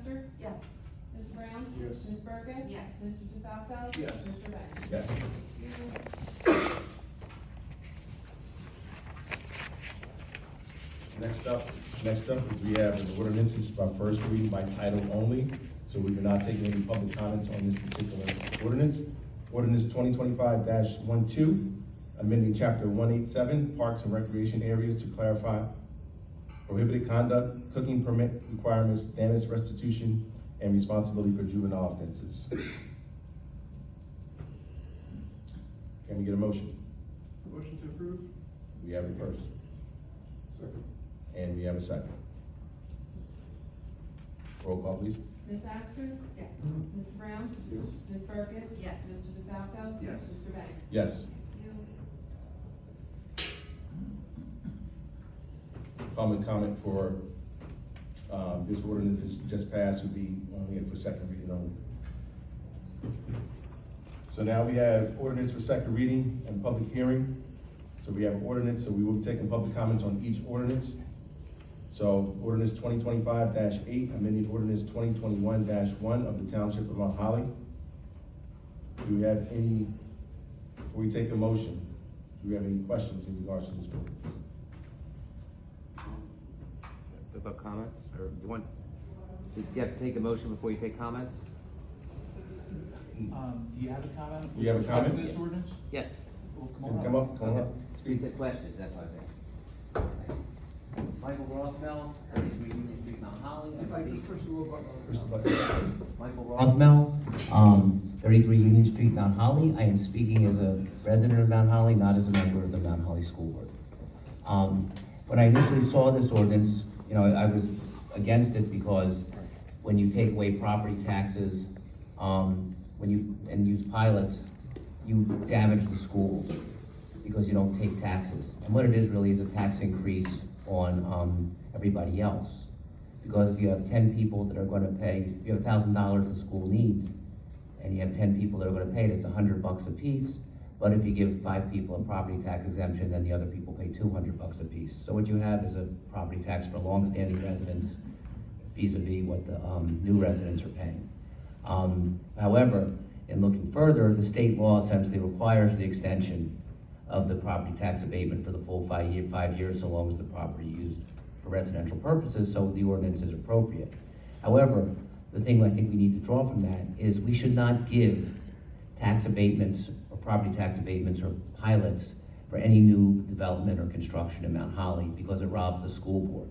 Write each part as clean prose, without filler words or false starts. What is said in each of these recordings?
Astor? Yes. Mr. Brown? Yes. Ms. Burkus? Yes. Mr. DeFalco? Yes. Mr. Banks? Yes. Next up is we have an ordinance. This is by first reading by title only, so we are not taking any public comments on this particular ordinance. Ordinance 2025-12, amending chapter 187, Parks and Recreation Areas to clarify prohibited conduct, cooking permit requirements, damage restitution, and responsibility for juvenile offenses. Can we get a motion? Motion to approve? We have it first, Second. and we have a second. Roll call, please. Ms. Astor? Yes. Mr. Brown? Yes. Ms. Burkus? Yes. Mr. DeFalco? Yes. Mr. Banks? Yes. Public comment for, this ordinance is just passed would be only for second reading only. So now we have ordinance for second reading and public hearing. So we have ordinance, so we will be taking public comments on each ordinance. So ordinance 2025-8, amending ordinance 2021-1 of the Township of Mount Holly. Do we have any, before we take the motion, do we have any questions in regards to this ordinance? About comments, or do you have to take a motion before you take comments? Do you have a comment? You have a comment? For this ordinance? Yes. Well, Come up, Okay. speak. These are questions, that's what I think. Michael Rothmel, 33 Union Street, Mount Holly. Michael Rothmel, 33 Union Street, Mount Holly. I am speaking as a resident of Mount Holly, not as a member of the Mount Holly School Board. When I initially saw this ordinance, I was against it because when you take away property taxes, and use pilots, you damage the schools because you don't take taxes. And what it is really is a tax increase on everybody else. Because if you have 10 people that are gonna pay, if you have $1,000 the school needs, and you have 10 people that are gonna pay it, it's $100 a piece. But if you give 5 people a property tax exemption, then the other people pay $200 a piece. So what you have is a property tax for longstanding residents vis-a-vis what the new residents are paying. However, in looking further, the state law essentially requires the extension of the property tax abatement for the full 5 years, so long as the property used for residential purposes, so the ordinance is appropriate. However, the thing I think we need to draw from that is we should not give tax abatements or property tax abatements or pilots for any new development or construction in Mount Holly because it robs the school board.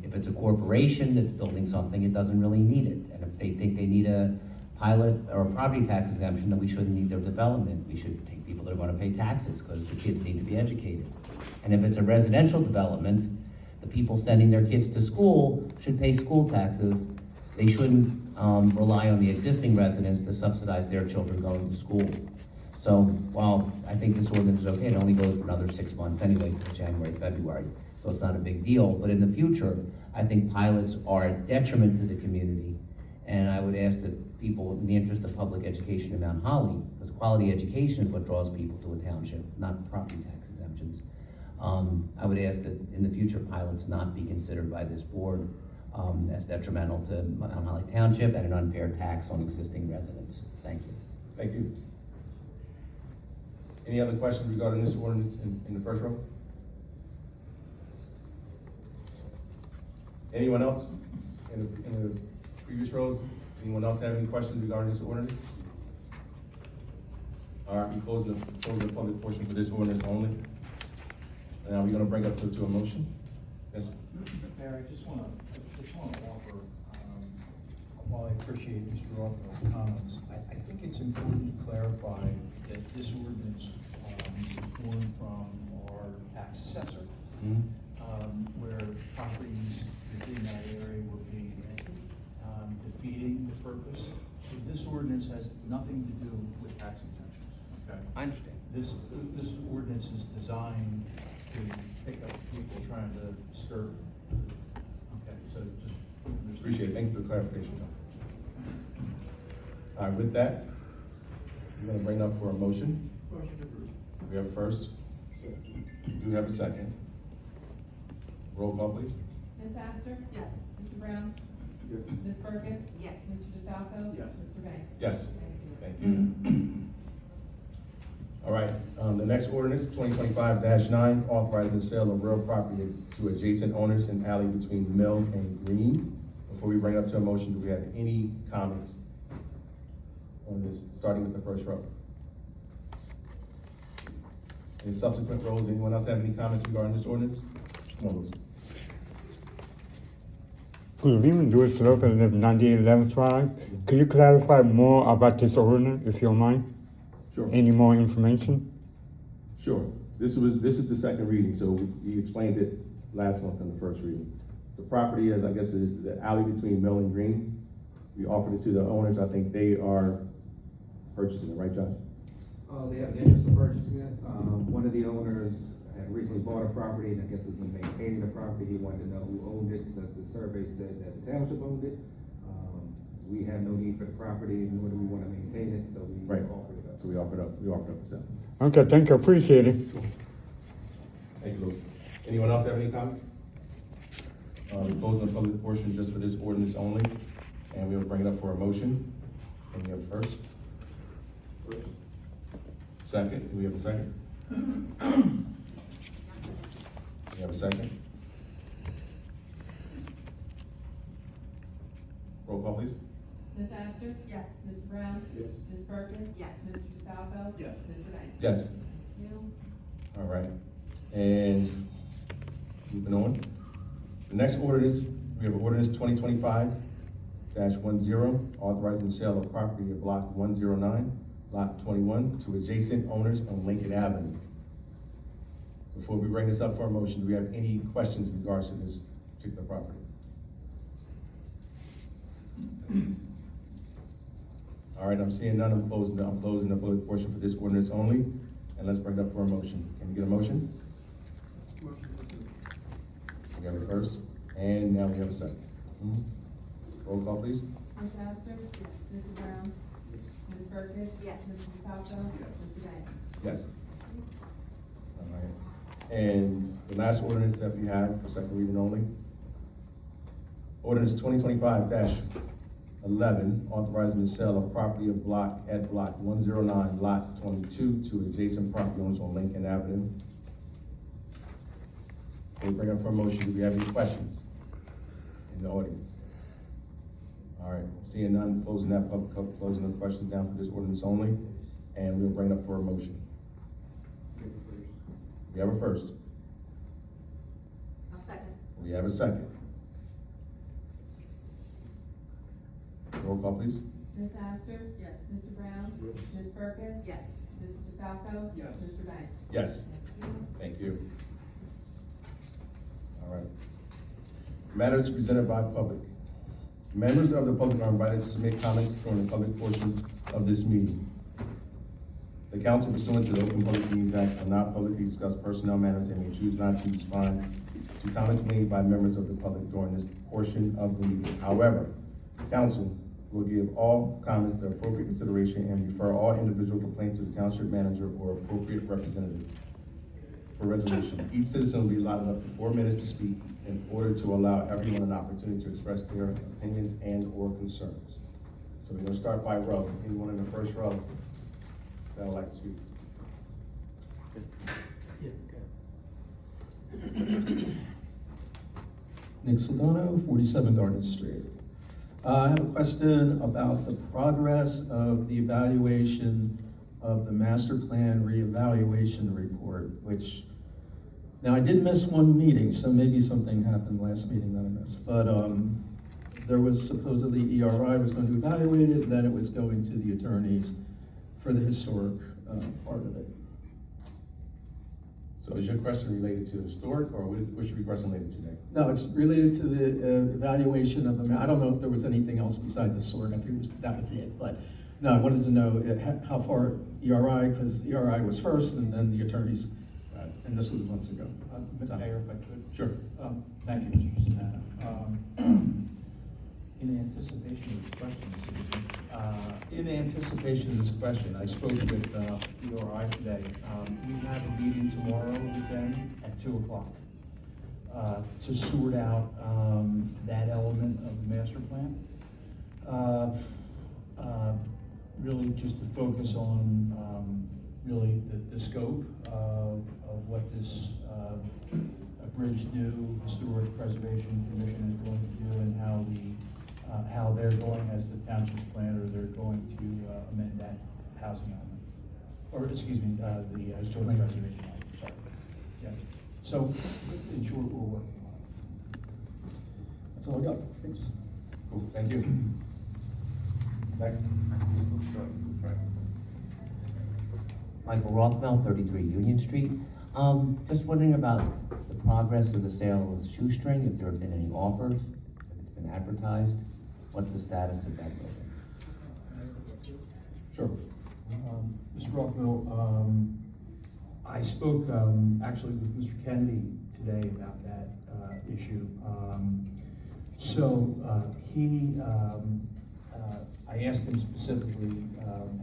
If it's a corporation that's building something, it doesn't really need it. And if they think they need a pilot or a property tax exemption, then we shouldn't need their development. We should take people that are gonna pay taxes because the kids need to be educated. And if it's a residential development, the people sending their kids to school should pay school taxes. They shouldn't rely on the existing residents to subsidize their children going to school. So while I think this ordinance is okay, it only goes for another 6 months anyway, to January, February. So it's not a big deal, but in the future, I think pilots are a detriment to the community. And I would ask that people, in the interest of public education in Mount Holly, because quality education is what draws people to a township, not property tax exemptions. I would ask that in the future, pilots not be considered by this board as detrimental to Mount Holly Township and an unfair tax on existing residents. Thank you. Thank you. Any other questions regarding this ordinance in the first row? Anyone else in the previous rows? Anyone else have any questions regarding this ordinance? All right, we close the public portion for this ordinance only. Now we're gonna bring up to a motion. Yes. Mayor, I just wanna offer, while I appreciate Mr. Rothman's comments, I think it's important to clarify that this ordinance is born from our tax assessor, where properties within that area will be rented, defeating the purpose. So this ordinance has nothing to do with tax exemptions, okay? I understand. This ordinance is designed to pick up people trying to skirt. Okay, so just. Appreciate it. Thank you for the clarification. All right, with that, we're gonna bring up for a motion. Motion to approve. We have a first. Do we have a second? Roll call, please. Ms. Astor? Yes. Mr. Brown? Yes. Ms. Burkus? Yes. Mr. DeFalco? Yes. Mr. Banks? Yes. Thank you. Thank you. All right, the next ordinance, 2025-9, authorizing the sale of real property to adjacent owners in alley between Mill and Green. Before we bring it up to a motion, do we have any comments on this, starting with the first row? In subsequent rows, anyone else have any comments regarding this ordinance? Come on, Louis. Good evening, Louis Lopez, live 9811th Drive. Could you clarify more about this ordinance, if you don't mind? Sure. Any more information? Sure. This is the second reading, so we explained it last month in the first reading. The property is, I guess, is the alley between Mill and Green. We offered it to the owners. I think they are purchasing it, right, Josh? They have the interest of purchasing it. One of the owners had recently bought a property and I guess has been maintaining the property. He wanted to know who owned it since the survey said that the township owned it. We have no need for the property, nor do we want to maintain it, so we Right. offered it up. So we offered up for sale. Okay, thank you, appreciate it. Thank you, Louis. Anyone else have any comment? We're closing the public portion just for this ordinance only, and we'll bring it up for a motion. Can we have a first? First. Second, do we have a second? We have a second? Roll call, please. Ms. Astor? Yes. Mr. Brown? Yes. Ms. Burkus? Yes. Mr. DeFalco? Yes. Mr. Banks? Yes. Thank you. All right, and moving on. The next ordinance, we have ordinance 2025-10, authorizing the sale of property at block 109, lot 21, to adjacent owners on Lincoln Avenue. Before we bring this up for a motion, do we have any questions in regards to this particular property? All right, I'm seeing none. I'm closing the public portion for this ordinance only, and let's bring it up for a motion. Can we get a motion? Motion to approve. We have a first, and now we have a second. Roll call, please. Ms. Astor? Mr. Brown? Ms. Burkus? Yes. Mr. DeFalco? Yes. Mr. Banks? Yes. All right. And the last ordinance that we have for second reading only. Ordinance 2025-11, authorizing the sale of property of block 109, lot 22 to adjacent property owners on Lincoln Avenue. Can we bring up for a motion? Do we have any questions in the audience? All right, seeing none, closing the questions down for this ordinance only, and we'll bring it up for a motion. Make it first. We have a first. I'll second. We have a second. Roll call, please. Ms. Astor? Yes. Mr. Brown? Yes. Ms. Burkus? Yes. Mr. DeFalco? Yes. Mr. Banks? Yes. Thank you. Thank you. All right. Matters presented by public. Members of the public are invited to submit comments during the public portions of this meeting. The council pursuant to the Open Public Meetings Act will not publicly discuss personnel matters and may choose not to respond to comments made by members of the public during this portion of the meeting. However, council will give all comments the appropriate consideration and refer all individual complaints to the township manager or appropriate representative for resolution. Each citizen will be allotted up to 4 minutes to speak in order to allow everyone an opportunity to express their opinions and or concerns. So we're gonna start by row. Anyone in the first row that would like to speak? Nick Sedano, 47 Garden Street. I have a question about the progress of the evaluation of the master plan reevaluation report, which, now I did miss one meeting, so maybe something happened last meeting that I missed, but there was supposedly ERI was going to evaluate it, then it was going to the attorneys for the historic part of it. So is your question related to historic, or what's your question related to, Nick? No, it's related to the evaluation of the, I don't know if there was anything else besides the SORG, I think that was it, but no, I wanted to know how far ERI, because ERI was first and then the attorneys, and this was months ago. Mr. Mayor, if I could. Sure. Thank you, Mr. Sedano. In anticipation of this question, I spoke with ERI today. We have a meeting tomorrow with them at 2:00 to sort out that element of the master plan. like just to focus on, really the scope of what this, Bridge New Historic Preservation Commission is going to do, and how they're going as the township's planner, they're going to amend that housing element. Or, excuse me, the historic preservation element, sorry. Yeah. So, in short, we're working on it. That's all I got. Thanks. Cool, thank you. Next. Michael Rothfeld, 33 Union Street. Just wondering about the progress of the sale of Shoestring, if there have been any offers, if it's been advertised, what's the status of that building? Sure. Mr. Rockville, I spoke actually with Mr. Kennedy today about that issue. I asked him specifically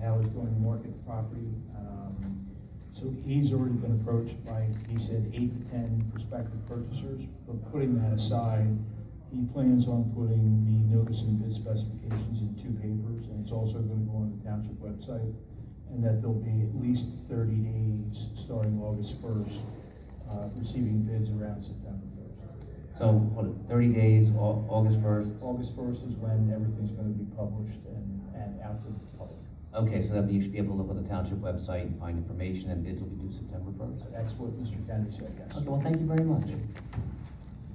how he's going to market the property. So he's already been approached by, he said, 8 to 10 prospective purchasers. But putting that aside, he plans on putting the notice and bid specifications in 2 papers, and it's also going to go on the township website, and that there'll be at least 30 days starting August 1st, receiving bids around September 1st. So, what, 30 days, August 1st? August 1st is when everything's going to be published and out to the public. Okay, so that you should be able to look on the township website and find information, and bids will be due September 1st? That's what Mr. Kennedy said, yes. Okay, well, thank you very much.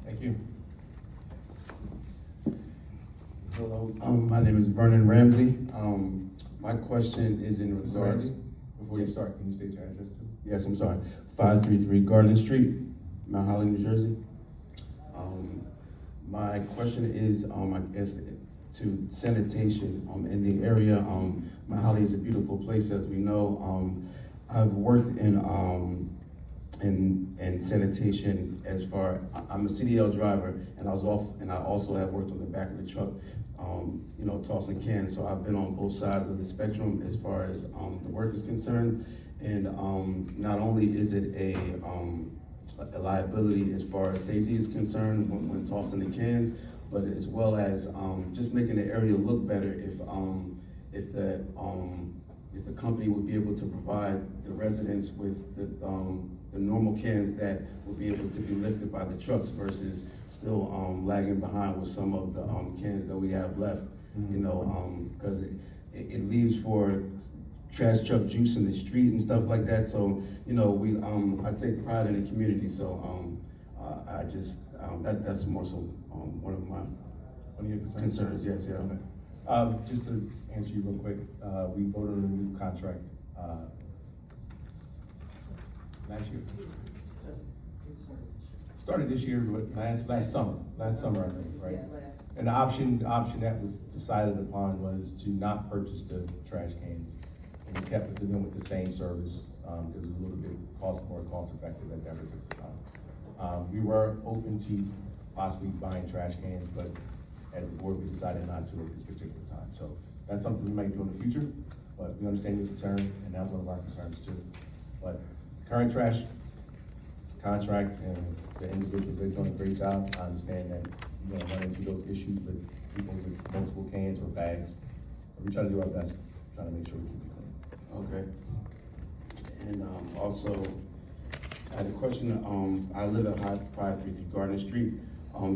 Thank you. Hello, my name is Vernon Ramsey. My question is in Mr. regards. Ramsey, before you start, can you state your address too? Yes, I'm sorry. 533 Garden Street, Mount Holly, New Jersey. My question is, I guess, to sanitation in the area. Mount Holly is a beautiful place, as we know. I've worked in sanitation as far. I'm a CDL driver, and I also have worked on the back of the truck, tossing cans. So I've been on both sides of the spectrum as far as the work is concerned. And not only is it a liability as far as safety is concerned when tossing the cans, but as well as just making the area look better if the company would be able to provide the residents with the normal cans that would be able to be lifted by the trucks versus still lagging behind with some of the cans that we have left, because it leaves for trash truck juice in the street and stuff like that. So, I take pride in the community. So, I just, that's more so one of your concerns. Yes, yeah. Okay. Just to answer you real quick, we voted on a new contract, last year. Started this year, but last summer, I think, right? Yeah, last. And the option that was decided upon was to not purchase the trash cans. And we kept it with the same service, because it was a little bit more cost effective at that particular time. We were open to possibly buying trash cans, but as a board, we decided not to at this particular time. So that's something we might do in the future, but we understand your concern, and that's one of our concerns too. But current trash contract, and the individuals, they're doing a great job. I understand that you're gonna run into those issues with people with multiple cans or bags. So we try to do our best, trying to make sure we keep it clean. Okay. And also, I had a question. I live at 533 Garden Street.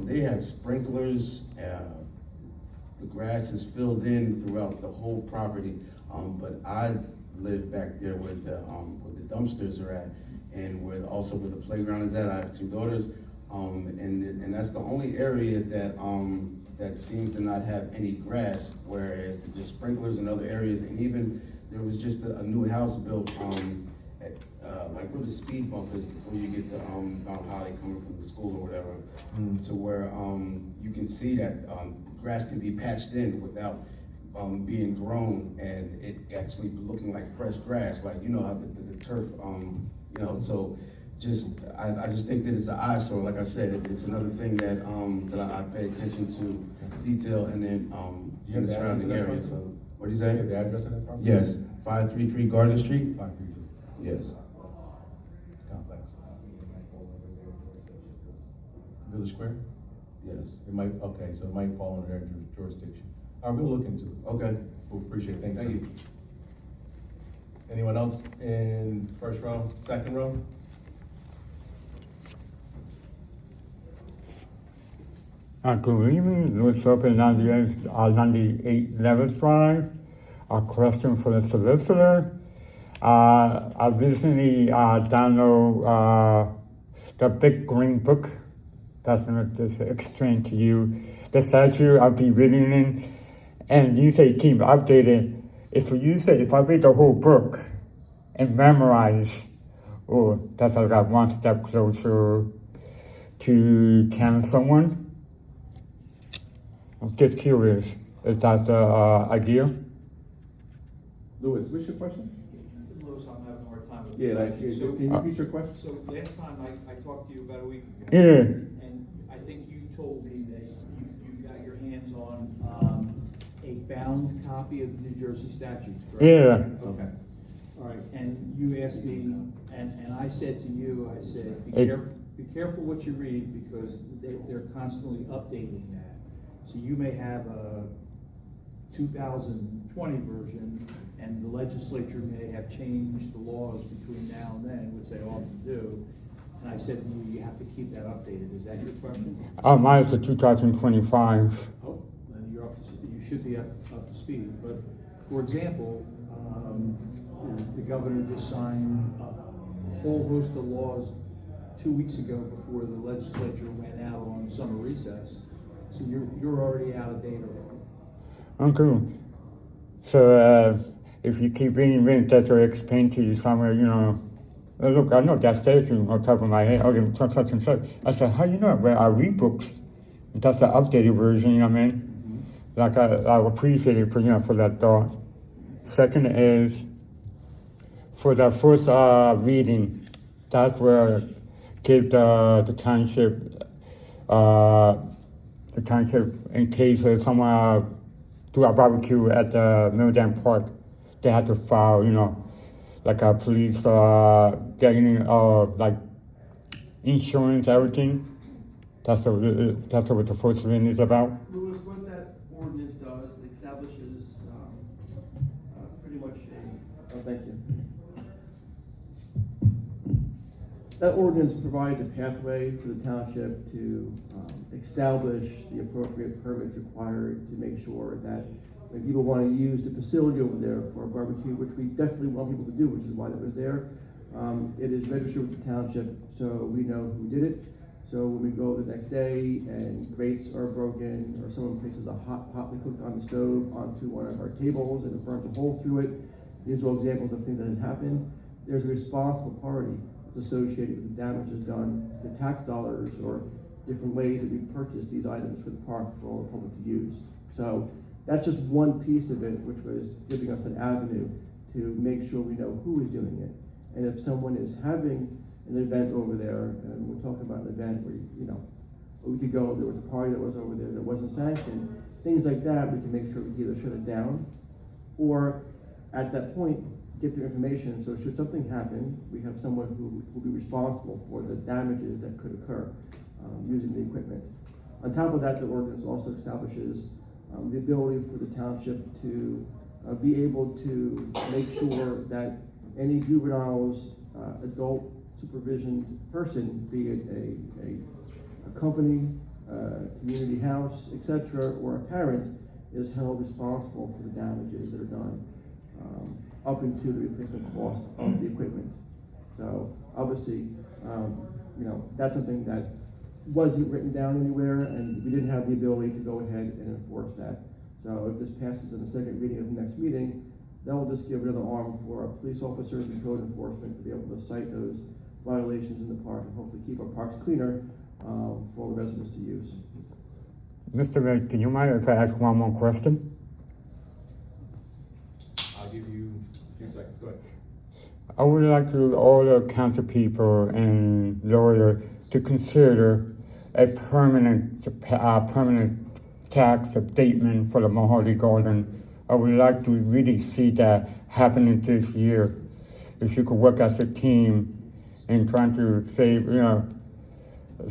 They have sprinklers. The grass is filled in throughout the whole property. But I live back there where the dumpsters are at, and where the playground is at. I have 2 daughters, and that's the only area that seems to not have any grass, whereas the just sprinklers in other areas, and even there was just a new house built at like where the speed bump is before you get to Mount Holly coming from the school or whatever, to where you can see that grass can be patched in without being grown, and it actually looking like fresh grass, like how the turf, so just I just think that it's an eyesore. Like I said, it's another thing that I pay attention to detail, and then Do you have in the the surrounding address of that area. So property? what do you Do you have say? the address of that property? Yes, 533 Garden Street. 532. Yes. It's complex. Village Square? Yes. It might, okay, so it might fall under their jurisdiction. All right, we'll look into it. Okay. We'll appreciate it. Thank you. Thank sir. you. Anyone else in first row, second row? Good evening, Louis Open 98 Levels Drive. A question for the solicitor. I recently downloaded the big green book that's going to just explain to you the statute I'll be reading in. And you say keep updated. If I read the whole book and memorize, oh, that's like one step closer to killing someone. I'm just curious if that's the idea. Louis, what's your question? Louis, I'm having a hard time with Yeah, the like, question. So- can you repeat your question? So last time I talked to you about a week ago. Yeah. And I think you told me that you got your hands on a bound copy of the New Jersey statutes, correct? Yeah. Okay. All right, and you asked me, and I said to you, I said, Hey. be careful what you read because they're constantly updating that. So you may have a 2020 version and the legislature may have changed the laws between now and then, which they often do. And I said, you have to keep that updated. Is that your question? Mine is the 2025. Oh, then you should be up to speed. But for example, the governor just signed a whole host of laws 2 weeks ago before the legislature went out on summer recess. So you're already out of date already. Okay. So if you keep reading, that will explain to you somewhere, look, I know that statute on top of my head, okay, such and such. I said, how you know? Well, I read books. That's the updated version, you know what I mean? Like I appreciate it for that thought. Second is, for the first reading, that's where I give the township in case someone do a barbecue at the Mill Dam Park, they have to file, like a police getting like insurance, everything. That's what the first reading is about. Louis, what that ordinance does, it establishes pretty much thank you. That ordinance provides a pathway for the township to establish the appropriate permits required to make sure that when people want to use the facility over there for a barbecue, which we definitely want people to do, which is why that was there, it is registered with the township, so we know who did it. So when we go the next day and grates are broken, or someone places a hot pot we cooked on the stove onto one of our tables and it burns a hole through it, these are all examples of things that had happened. There's a responsible party associated with the damages done, the tax dollars, or different ways that we purchase these items for the park for all the public to use. So that's just one piece of it, which was giving us an avenue to make sure we know who is doing it. And if someone is having an event over there, and we're talking about an event where, a week ago there was a party that was over there that wasn't sanctioned, things like that, we can make sure we either shut it down, or at that point, get their information, so should something happen, we have someone who will be responsible for the damages that could occur using the equipment. On top of that, the ordinance also establishes the ability for the township to be able to make sure that any juveniles, adult supervision person, be it a company, community house, etc., or a parent, is held responsible for the damages that are done up into the replacement cost of the equipment. So obviously, that's something that wasn't written down anywhere, and we didn't have the ability to go ahead and enforce that. So if this passes in the second reading of the next meeting, that will just give another arm for our police officers and code enforcement to be able to cite those violations in the park and hopefully keep our parks cleaner for all the residents to use. Mr. Mayor, do you mind if I ask one more question? I'll give you a few seconds, go ahead. I would like to all the council people and lawyers to consider a permanent tax abatement for the Mohawk Garden. I would like to really see that happening this year. If you could work as a team in trying to save,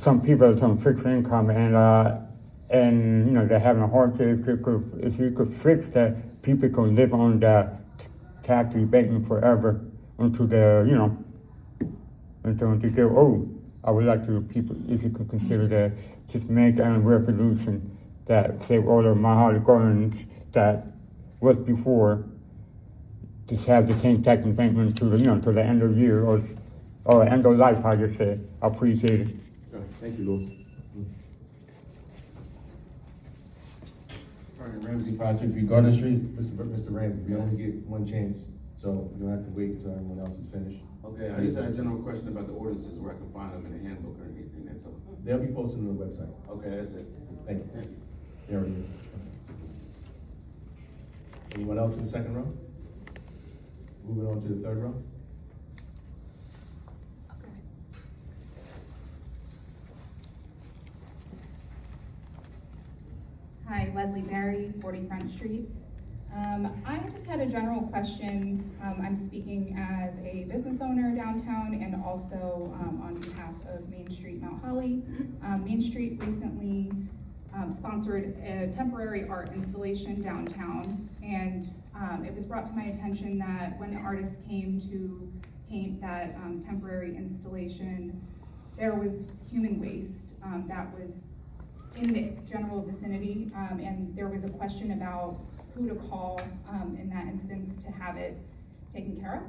some people have some fixed income and they're having a hard time. If you could fix that, people can live on that tax abatement forever until they're, until they get old. I would like to, people, if you could consider that, just make a resolution that say all the Mount Holly gardens that was before, just have the same tax abatement to the, to the end of the year or end of life, how you say. I appreciate it. Thank you, Louis. Ramsey, 533 Garden Street. Mr. Ramsey, we only get one chance, so you don't have to wait until everyone else is finished. Okay, I just had a general question about the ordinances, where I can find them in the handbook or anything, that's all. They'll be posted on the website. Okay, that's it. Thank you. Thank you. There we go. Anyone else in the second row? Moving on to the third row. Hi, Leslie Berry, 40 Front Street. I just had a general question. I'm speaking as a business owner downtown and also on behalf of Main Street, Mount Holly. Main Street recently sponsored a temporary art installation downtown, and it was brought to my attention that when the artist came to paint that temporary installation, there was human waste that was in the general vicinity, and there was a question about who to call in that instance to have it taken care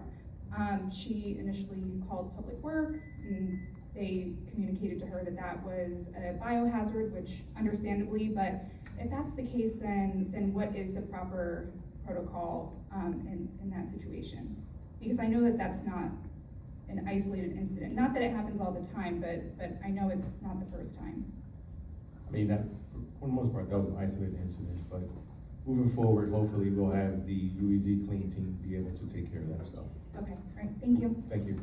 of. She initially called Public Works, and they communicated to her that that was a biohazard, which understandably, but if that's the case, then what is the proper protocol in that situation? Because I know that that's not an isolated incident. Not that it happens all the time, but I know it's not the first time. I mean, that, for the most part, that was an isolated incident, but moving forward, hopefully we'll have the UEZ clean team be able to take care of that stuff. Okay, all right, thank you. Thank you.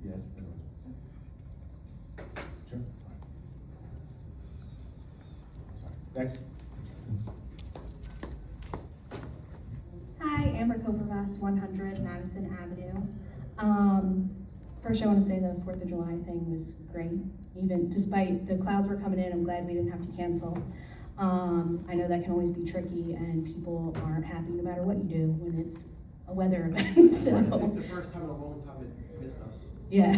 Yes. Sure. Sorry. Next. Hi, Amber Kopervas, 100 Madison Avenue. First, I want to say the 4th of July thing was great. Even despite the clouds were coming in, I'm glad we didn't have to cancel. I know that can always be tricky, and people aren't happy no matter what you do when it's a weather event. So. I think the first time in a long time it missed us. Yeah.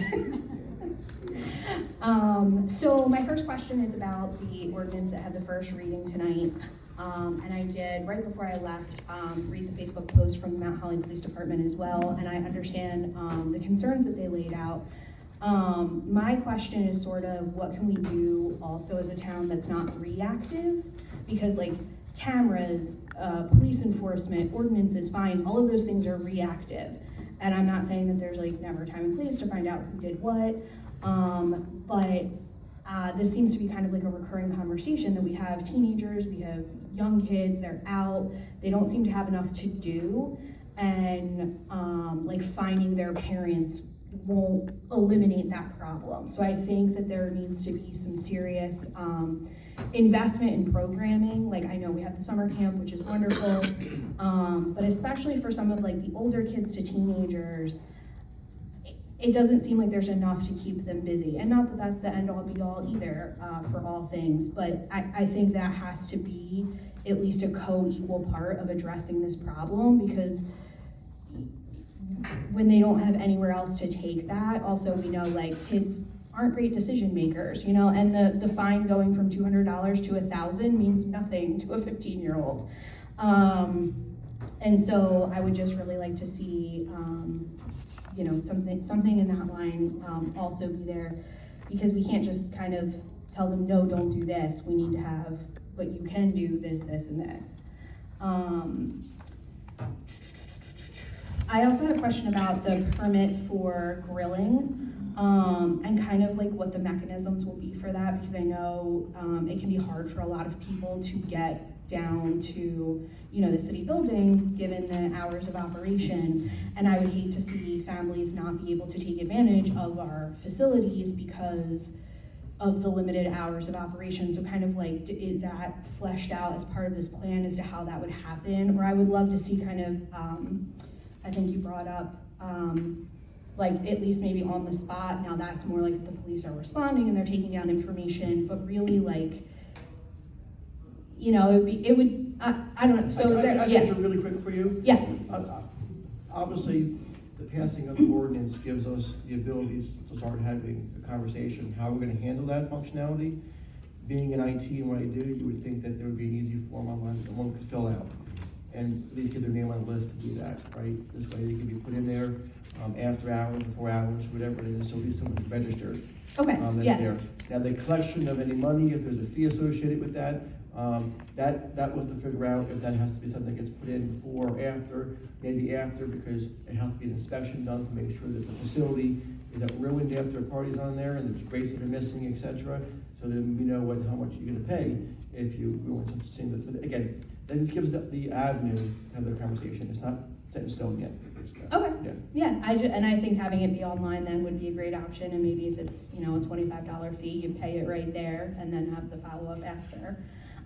So my first question is about the ordinance that had the first reading tonight. And I did, right before I left, read the Facebook post from the Mount Holly Police Department as well, and I understand the concerns that they laid out. My question is sort of, what can we do also as a town that's not reactive? Because like cameras, police enforcement, ordinances, fines, all of those things are reactive. And I'm not saying that there's like never a time and place to find out who did what, but this seems to be kind of like a recurring conversation that we have teenagers, we have young kids, they're out, they don't seem to have enough to do, and like finding their parents won't eliminate that problem. So I think that there needs to be some serious investment in programming. Like I know we have the summer camp, which is wonderful, but especially for some of like the older kids to teenagers, it doesn't seem like there's enough to keep them busy. And not that that's the end all be all either for all things, but I think that has to be at least a co-equal part of addressing this problem, because when they don't have anywhere else to take that, also we know like kids aren't great decision makers, you know, and the fine going from $200 to $1,000 means nothing to a 15-year-old. And so I would just really like to see, you know, something in that line also be there, because we can't just kind of tell them, no, don't do this. We need to have, but you can do this, this, and this. I also had a question about the permit for grilling, and kind of like what the mechanisms will be for that, because I know it can be hard for a lot of people to get down to, you know, the city building given the hours of operation, and I would hate to see families not be able to take advantage of our facilities because of the limited hours of operation. So kind of like, is that fleshed out as part of this plan as to how that would happen? Or I would love to see kind of, I think you brought up, like at least maybe on the spot. Now that's more like if the police are responding and they're taking down information, but really like, you know, I don't know, so is there, I yeah. get it really quick for you. Yeah. Obviously, the passing of the ordinance gives us the ability to start having a conversation, how we're gonna handle that functionality. Being in IT and what I do, you would think that there would be an easy form online that one could fill out, and at least get their name on the list to do that, right? This way they can be put in there, after hours, before hours, whatever it is, so at least someone's registered. Okay, That's yeah. there. Now, the collection of any money, if there's a fee associated with that, that was to figure out if that has to be something that gets put in before or after, maybe after, because it has to be an inspection done to make sure that the facility isn't ruined after a party's on there and there's grates that are missing, et cetera. So then we know how much you're gonna pay if you ruin something. So again, that just gives the avenue to have the conversation. It's not set in stone yet. Okay, Yeah. yeah, and I think having it be online then would be a great option, and maybe if it's, you know, a $25 fee, you pay it right there and then have the follow-up after.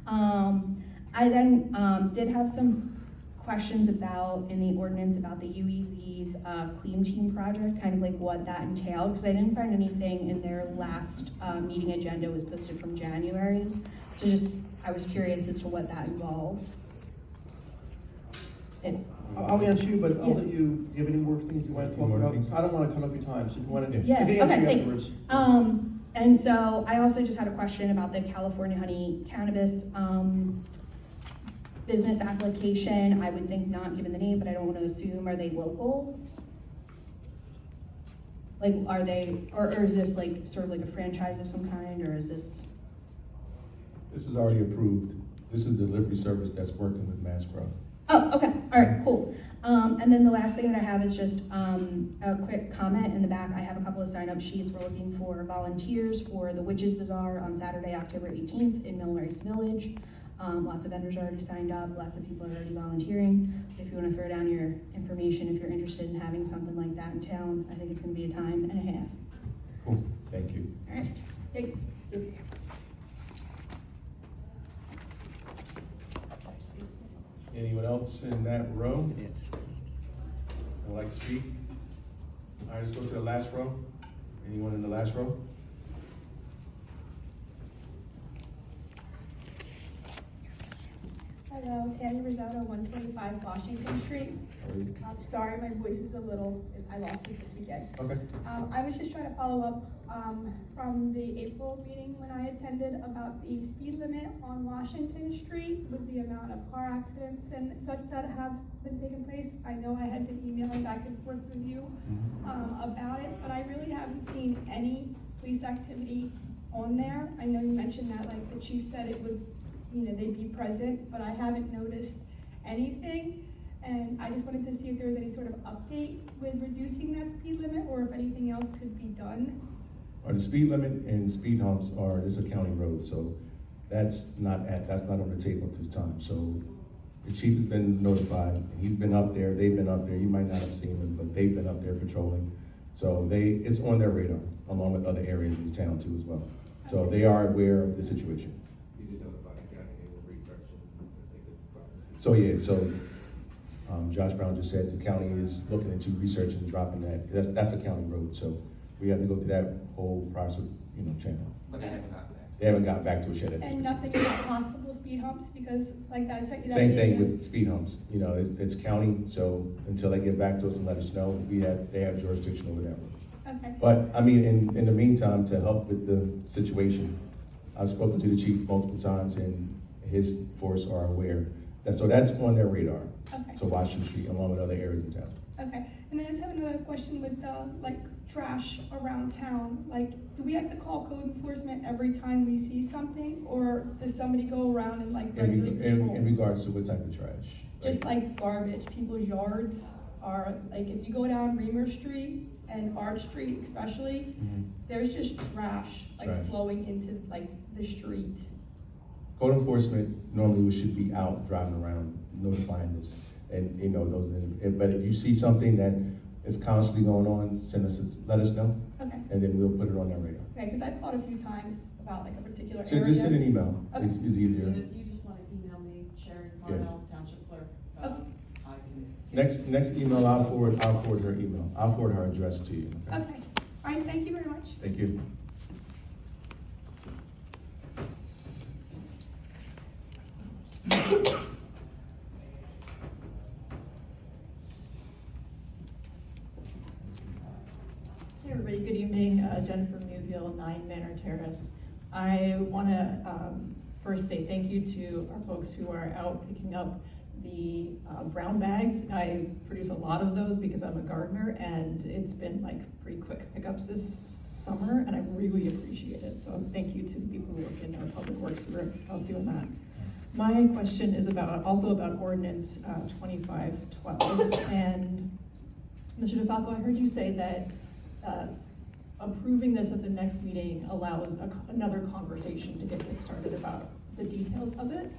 I then, did have some questions about, in the ordinance, about the UEZ's, Clean Team project, kind of like what that entailed, because I didn't find anything in their last, meeting agenda was posted from January. So just, I was curious as to what that involved. I'll answer you, but I'll Yeah. let you, do you have any more things you want to talk More about? things? I don't want to cut off your time, so if you want to. Yeah, okay, thanks. Afterwards. And so I also just had a question about the California honey cannabis, business application. I would think not, given the name, but I don't want to assume, are they local? Like, are they, or is this like, sort of like a franchise of some kind, or is this? This was already approved. This is the delivery service that's working with Mass Grow. Oh, okay, all right, cool. And then the last thing that I have is just a quick comment in the back. I have a couple of sign-up sheets. We're looking for volunteers for the Witches Bazaar on Saturday, October 18th in Millrace Village. Lots of vendors already signed up, lots of people are already volunteering. If you want to throw down your information, if you're interested in having something like that in town, I think it's going to be a time and a half. Cool, thank you. All right, thanks. Anyone else in that row? Would like to speak? All right, let's go to the last row. Anyone in the last row? Hello, Tammy Risotto, 125 Washington Street. How are you? I'm sorry, my voice is a little, I lost it this weekend. Okay. I was just trying to follow up from the April meeting when I attended about the speed limit on Washington Street with the amount of car accidents and such that have been taking place. I know I had been emailing back and forth with you about it, but I really haven't seen any police activity on there. I know you mentioned that, like the chief said it would, you know, they'd be present, but I haven't noticed anything. And I just wanted to see if there was any sort of update with reducing that speed limit or if anything else could be done. The speed limit and speed humps is a county road, so that's not on the table at this time. So the chief has been notified, and he's been up there, they've been up there, you might not have seen them, but they've been up there patrolling. So it's on their radar, along with other areas in the town too as well. So they are aware of the situation. You did notify the county, they will research it, if they could probably see. So yeah, Josh Brown just said the county is looking into researching and dropping that. That's a county road, so we have to go through that whole process, channel. But they haven't gotten back. They haven't gotten back to us yet at this And point. nothing about possible speed humps because like that. Same thing with speed humps, it's county, so until they get back to us and let us know, they have jurisdiction over that one. Okay. But, I mean, in the meantime, to help with the situation, I've spoken to the chief multiple times and his force are aware. So that's on their radar. Okay. So Washington Street, along with other areas in town. Okay, and then I just have another question with like trash around town. Like, do we have to call code enforcement every time we see something, or does somebody go around and like regularly patrol? In regards to what type of trash? Just like garbage, people's yards are, like, if you go down Reamer Street and Arch Street especially, there's just trash, like Trash. flowing into like the street. Code enforcement normally should be out driving around notifying us and those, but if you see something that It's constantly going on, let us know, Okay, and then we'll put it on our radar. okay, because I've thought a few times about like a particular So area. just send an email, Okay. it's easier. You just wanna email me, Sharon Carnell, Township Clerk, I can. Next email, I'll forward her email, I'll forward her address to you. Okay, all right, thank you very much. Thank you. Hey everybody, good evening. Jennifer Musial, 9 Manor Terrace. I want to first say thank you to our folks who are out picking up the brown bags. I produce a lot of those because I'm a gardener, and it's been like pretty quick pickups this summer, and I really appreciate it. So thank you to the people who work in our public works who are out doing that. My question is also about Ordinance 2512, and Mr. DeFalco, I heard you say that approving this at the next meeting allows another conversation to get kickstarted about the details of it.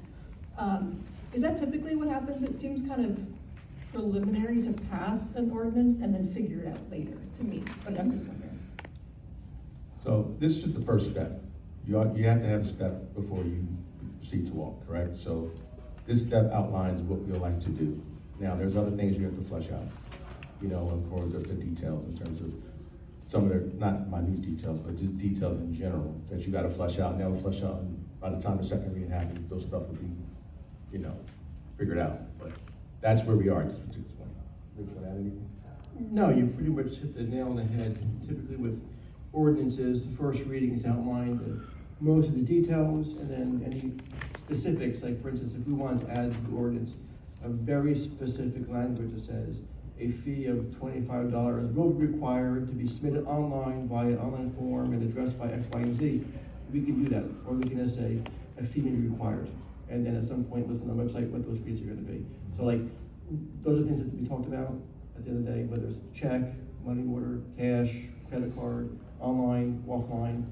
Is that typically what happens? It seems kind of preliminary to pass an ordinance and then figure it out later, to me, but I'm just wondering. So this is just the first step. You have to have a step before you proceed to walk, correct? So this step outlines what we'd like to do. Now, there's other things you have to flesh out, of course, of the details in terms of some of the, not minute details, but just details in general that you gotta flesh out, and they'll flesh out, and by the time the second reading happens, those stuff will be, figured out. But that's where we are at this particular point. Rich, want to add anything? No, you pretty much hit the nail on the head. Typically with ordinances, the first reading is outlined, most of the details, and then any specifics, like for instance, if we wanted to add to the ordinance a very specific language that says a fee of $25 will be required to be submitted online via an online form and addressed by X, Y, and Z, we can do that. Or we can just say a fee may be required, and then at some point list on the website what those fees are gonna be. So like, those are things that we talked about at the end of the day, whether it's check, money order, cash, credit card, online, offline.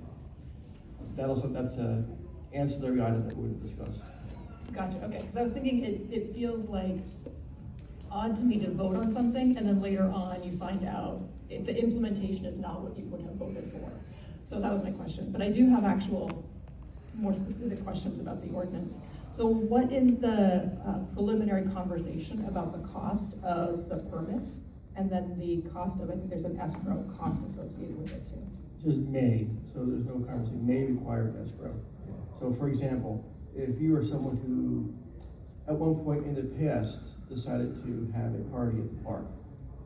That's a ancillary item that we're gonna discuss. Gotcha, okay, because I was thinking it feels like odd to me to vote on something and then later on you find out if the implementation is not what you would have voted for. So that was my question, but I do have actual more specific questions about the ordinance. So what is the preliminary conversation about the cost of the permit? And then the cost of, I think there's an escrow cost associated with it too. Just may, so there's no conversation, may require an escrow. So for example, if you are someone who, at one point in the past, decided to have a party at the park,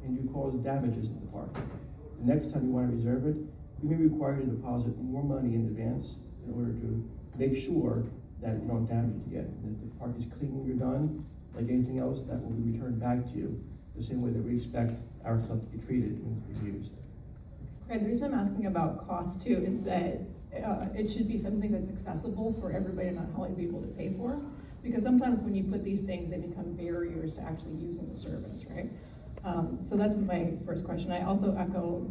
and you caused damages at the park, the next time you want to reserve it, you may be required to deposit more money in advance in order to make sure that you don't damage it again. And if the park is clean when you're done, like anything else, that will be returned back to you, the same way that we expect our stuff to be treated when it's used. Craig, the reason I'm asking about cost too is that it should be something that's accessible for everybody, not only be able to pay for. Because sometimes when you put these things, they become barriers to actually using the service, right? So that's my first question. I also echo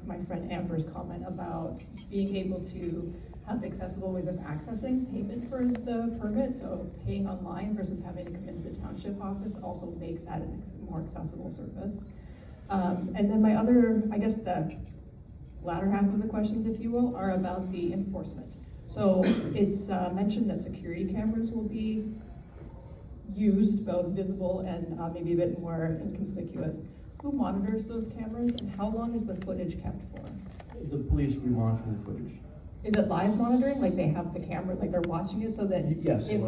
my friend Amber's comment about being able to have accessible ways of accessing payment for the permit. So paying online versus having to come into the township office also makes that a more accessible service. And then my other, I guess the latter half of the questions, if you will, are about the enforcement. So it's mentioned that security cameras will be used, both visible and maybe a bit more inconspicuous. Who monitors those cameras and how long is the footage kept for? The police will monitor the footage. Is it live monitoring, like they have the camera, like they're watching it so that Yes. if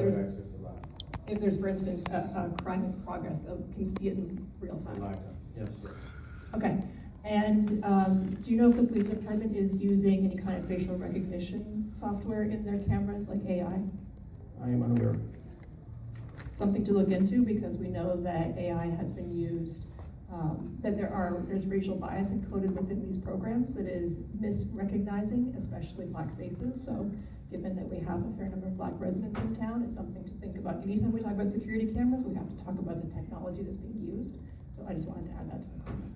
there's, for instance, a crime in progress, they can see it in real time? Yes. Okay, and do you know if the police department is using any kind of facial recognition software in their cameras, like AI? I am unaware. Something to look into, because we know that AI has been used, that there's racial bias encoded within these programs that is misrecognizing, especially Black faces. So given that we have a fair number of Black residents in town, it's something to think about. Anytime we talk about security cameras, we have to talk about the technology that's being used. So I just wanted to add that to the comment.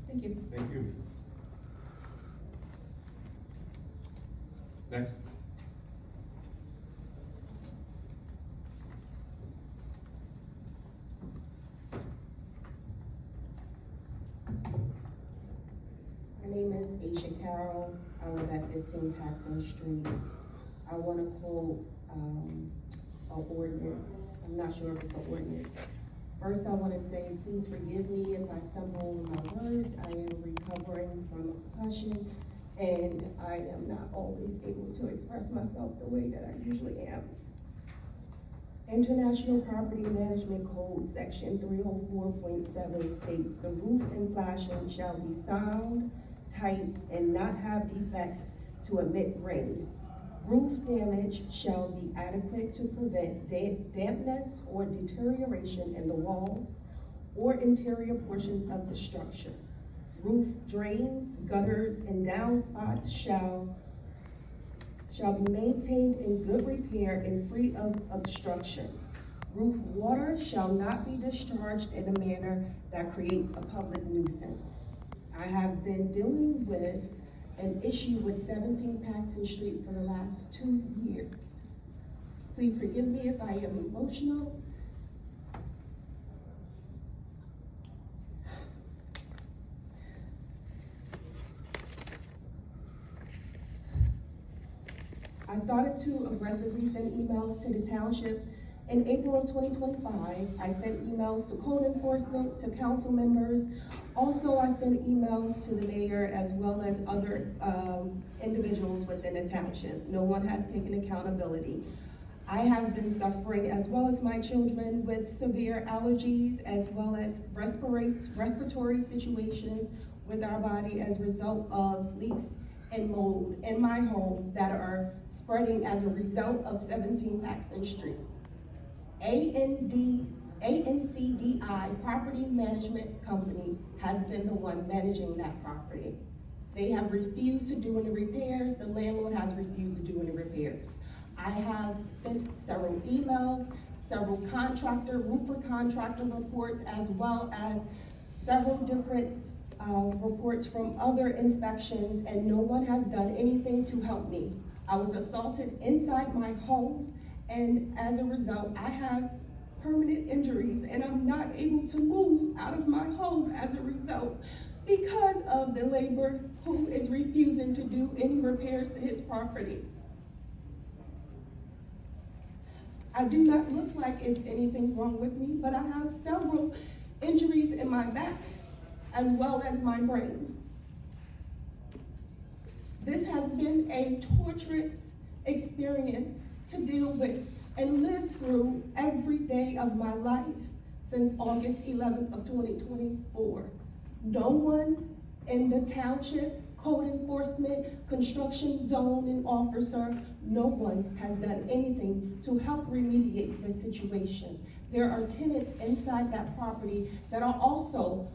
Thank you. Thank you. Next. Aisha Carroll. I live at 15 Paxson Street. I want to quote an ordinance. I'm not sure if it's an ordinance. First, I want to say, please forgive me if I stumble over my words. I am recovering from a concussion, and I am not always able to express myself the way that I usually am. International Property Management Code, Section 304.7 states, the roof and flashing shall be sound, tight, and not have defects to emit rain. Roof damage shall be adequate to prevent dampness or deterioration in the walls or interior portions of the structure. Roof drains, gutters, and downspouts shall be maintained in good repair and free of obstructions. Roof water shall not be discharged in a manner that creates a public nuisance. I have been dealing with an issue with 17 Paxson Street for the last 2 years. Please forgive me if I am emotional. I started to aggressively send emails to the township. In April of 2025, I sent emails to code enforcement, to council members. Also, I sent emails to the mayor as well as other individuals within the township. No one has taken accountability. I have been suffering, as well as my children, with severe allergies as well as respiratory situations with our body as a result of leaks and mold in my home that are spreading as a result of 17 Paxson Street. ANCDI Property Management Company has been the one managing that property. They have refused to do any repairs. The landlord has refused to do any repairs. I have sent several emails, several roofer contractor reports, as well as several different reports from other inspections, and no one has done anything to help me. I was assaulted inside my home, and as a result, I have permanent injuries, and I'm not able to move out of my home as a result because of the labor who is refusing to do any repairs to his property. I do not look like it's anything wrong with me, but I have several injuries in my back as well as my brain. This has been a torturous experience to deal with and live through every day of my life since August 11th of 2024. No one in the township, code enforcement, construction zone and officer, no one has done anything to help remediate the situation. There are tenants inside that property that are also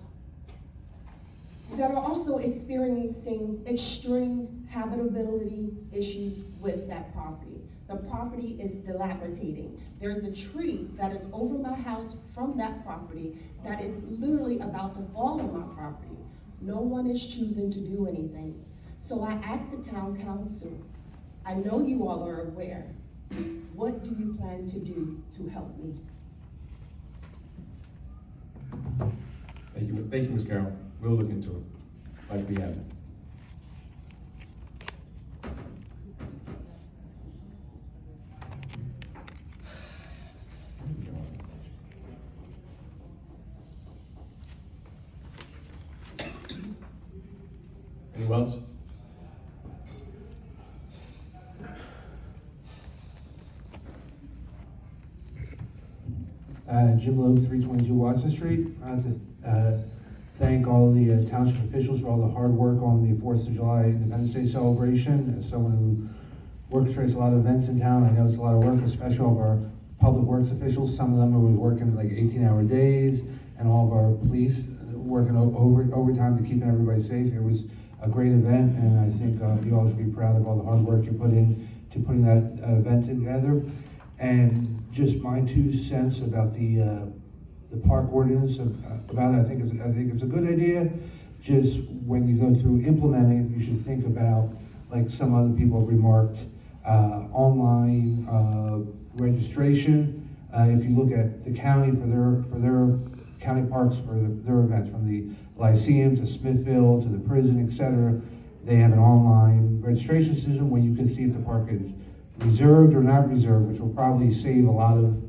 experiencing extreme habitability issues with that property. The property is dilapidating. There's a tree that is over my house from that property that is literally about to fall on my property. No one is choosing to do anything. So I asked the town council, I know you all are aware, what do you plan to do to help me? Thank you, Ms. Carroll. We'll look into it, like we have. Anyone else? Jim Loeb, 322 Washington Street. I'd like to thank all the township officials for all the hard work on the 4th of July Independence Day celebration. As someone who orchestrates a lot of events in town, I know it's a lot of work, especially all of our public works officials. Some of them are working like 18-hour days, and all of our police working overtime to keep everybody safe. It was a great event, and I think you all should be proud of all the hard work you put in to putting that event together. And just my 2 cents about the park ordinance about it. I think it's a good idea. Just when you go through implementing, you should think about, like some other people have remarked, online registration. If you look at the county for their county parks for their events, from the Lyceum to Smithville to the prison, etc., They have an online registration system where you can see if the park is reserved or not reserved, which will probably save a lot of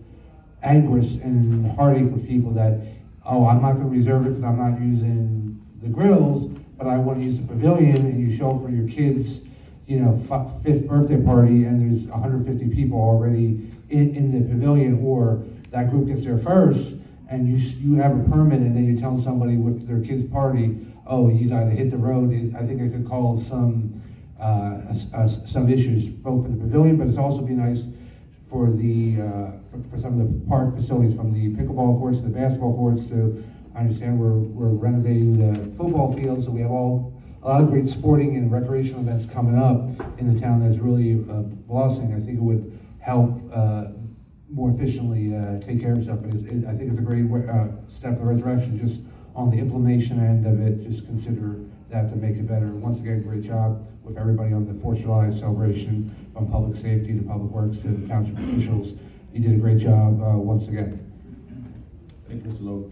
anguish and heartache with people that, oh, I'm not gonna reserve it because I'm not using the grills, but I want to use the pavilion, and you show up for your kid's, fifth birthday party, and there's 150 people already in the pavilion, or that group gets there first, and you have a permit, and then you tell somebody with their kid's party, oh, you gotta hit the road. I think it could cause some issues, both for the pavilion, but it's also be nice for for some of the park facilities, from the pickleball courts to the basketball courts to, I understand we're renovating the football field, so we have a lot of great sporting and recreational events coming up in the town that's really blossoming. I think it would help more efficiently take care of stuff, but I think it's a great step in the right direction. Just on the implementation end of it, just consider that to make it better. Once again, great job with everybody on the 4th of July celebration, from public safety to public works to the township officials. You did a great job once again. Thank you, Mr. Lowe.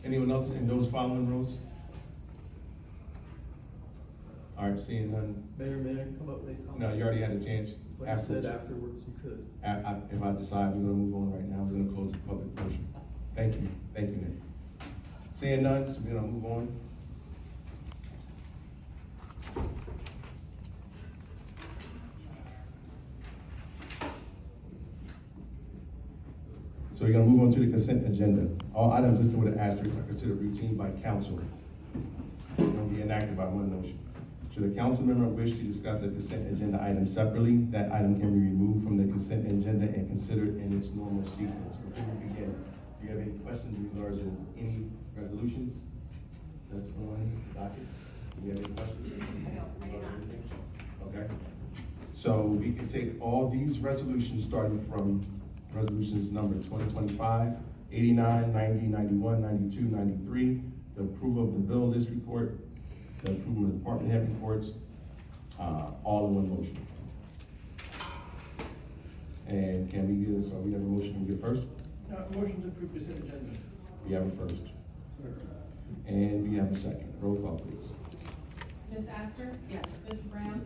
Anyone else in those following rows? All right, seeing none. Mayor, may I come up with a comment? No, you already had a chance. Like I said, afterwards you could. If I decide we're gonna move on right now, we're gonna close the public portion. Thank you, Nick. Seeing none, so we're gonna move on. So we're gonna move on to the consent agenda. All items listed with an asterisk are considered routine by council. They're gonna be enacted by one motion. Should a council member wish to discuss a consent agenda item separately, that item can be removed from the consent agenda and considered in its normal sequence. Before we begin, do you have any questions in regards to any resolutions that's on the docket? Do you have any questions? Okay. So we can take all these resolutions, starting from resolutions number 2025, 89, 90, 91, 92, 93, the approval of the bill list report, the approval of the department head reports, all in one motion. And can we get, so we have a motion, can we get first? Motion to approve consent agenda. We have a first. And we have a second. Roll call, please. Ms. Astor? Yes. Mr. Brown?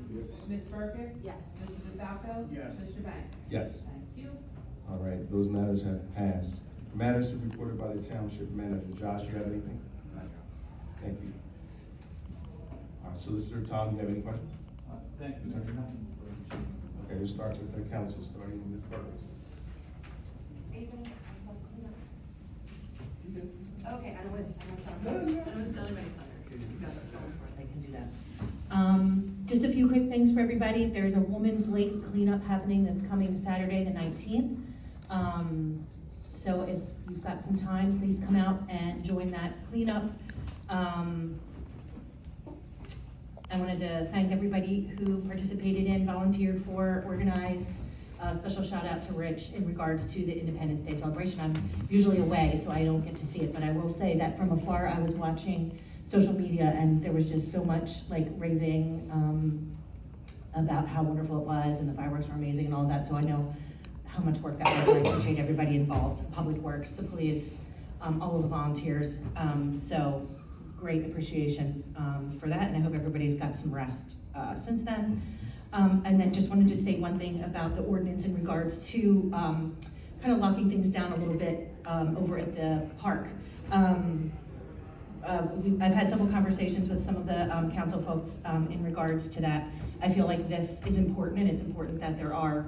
Ms. Burkus? Yes. Mr. DeFalco? Yes. Mr. Banks? Yes. Thank you. All right, those matters have passed. Matters reported by the township manager. Josh, you have anything? Thank you. All right, Solicitor Tom, you have any questions? Thank you, Mayor. Nothing further. Okay, let's start with the council, starting with Ms. Burkus. Okay, I don't want to tell anybody something. Of course, I can do that. Just a few quick things for everybody. There's a woman's lake cleanup happening this coming Saturday, the 19th. So if you've got some time, please come out and join that cleanup. I wanted to thank everybody who participated in, volunteered for, organized. Special shout out to Rich in regards to the Independence Day celebration. I'm usually away, so I don't get to see it, but I will say that from afar, I was watching social media, and there was just so much like raving about how wonderful it was, and the fireworks were amazing and all of that, so I know how much work that was. I appreciate everybody involved, Public Works, the police, all of the volunteers, so great appreciation for that, and I hope everybody's got some rest since then. And then just wanted to say one thing about the ordinance in regards to kind of locking things down a little bit over at the park. I've had several conversations with some of the council folks in regards to that. I feel like this is important, and it's important that there are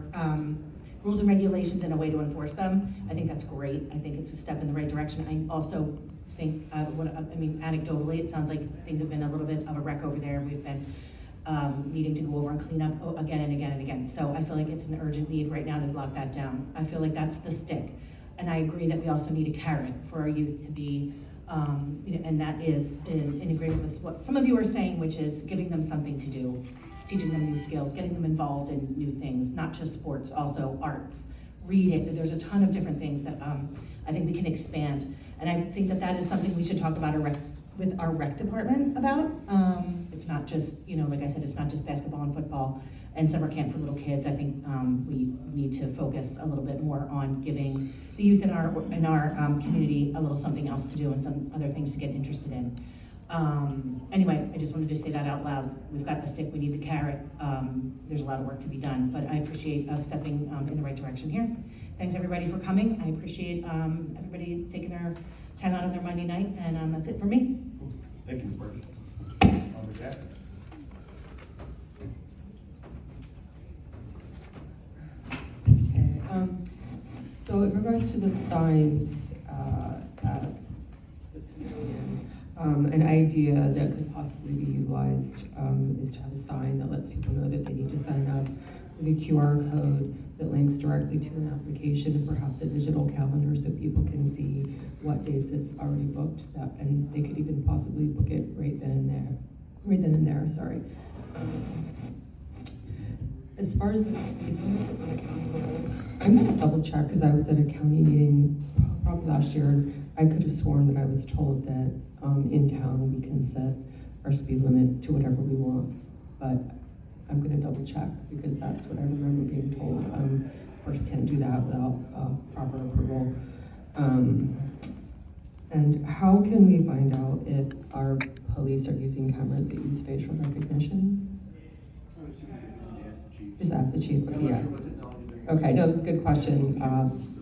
rules and regulations and a way to enforce them. I think that's great. I think it's a step in the right direction. I also think, anecdotally, it sounds like things have been a little bit of a wreck over there. We've been needing to go over and clean up again and again and again. So I feel like it's an urgent need right now to lock that down. I feel like that's the stick. And I agree that we also need a carrot for our youth to be, and that is in agreement with what some of you are saying, which is giving them something to do, teaching them new skills, getting them involved in new things, not just sports, also arts, reading. There's a ton of different things that I think we can expand. And I think that that is something we should talk about with our rec department about. It's not just, like I said, it's not just basketball and football and summer camp for little kids. I think we need to focus a little bit more on giving the youth in our community a little something else to do and some other things to get interested in. Anyway, I just wanted to say that out loud. We've got the stick, we need the carrot. There's a lot of work to be done, but I appreciate us stepping in the right direction here. Thanks everybody for coming. I appreciate everybody taking their time out on their Monday night, and that's it for me. Thank you, Ms. Burke. Ms. Astor. Okay, so in regards to the signs, an idea that could possibly be utilized is to have a sign that lets people know that they need to sign up with a QR code that links directly to an application and perhaps a digital calendar so people can see what days it's already booked, and they could even possibly book it right then and there, sorry. As far as the speed limit on the county road, I'm gonna double check, because I was at a county meeting probably last year, and I could have sworn that I was told that in town we can set our speed limit to whatever we want, but I'm gonna double check, because that's what I remember being told. Of course, we can't do that without proper approval. And how can we find out if our police are using cameras that use facial recognition? Just ask the chief, okay, yeah. Okay, no, it's a good question,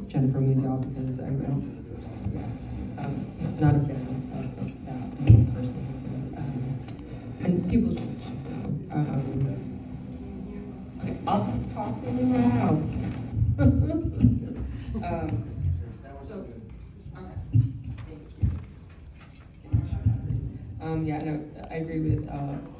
Jennifer Musial, because I'm not a fan of that person. And people should know. Okay, I'll just talk really loud. Yeah, no, I agree with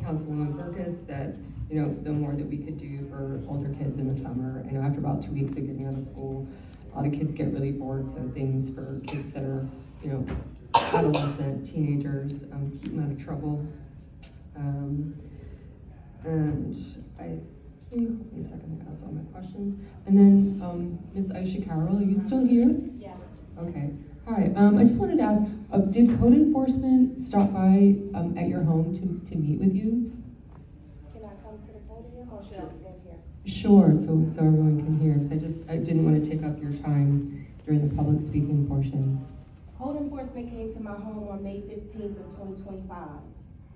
Councilwoman Burkus that, you know, the more that we could do for older kids in the summer. I know after about 2 weeks of getting out of school, a lot of kids get really bored, so things for kids that are, you know, adolescent, teenagers, keep them out of trouble. And I think, hold on a second, I asked all my questions. And then, Ms. Aisha Carroll, are you still here? Yes. Okay. Hi, I just wanted to ask, did code enforcement stop by at your home to meet with you? Can I come to the podium or should I stand here? Sure, so everyone can hear, because I didn't want to take up your time during the public speaking portion. Code enforcement came to my home on May 15th of 2025.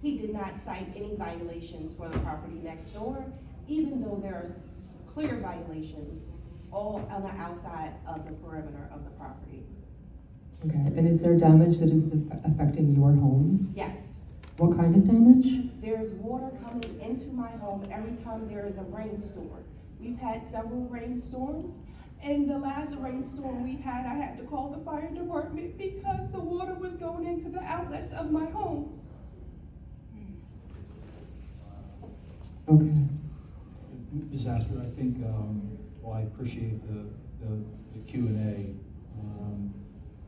He did not cite any violations for the property next door, even though there are clear violations all on the outside of the perimeter of the property. Okay, and is there damage that is affecting your home? Yes. What kind of damage? There's water coming into my home every time there is a rainstorm. We've had several rainstorms, and the last rainstorm we had, I had to call the fire department because the water was going into the outlets of my home. Okay. Ms. Astor, I think, while I appreciate the Q&A,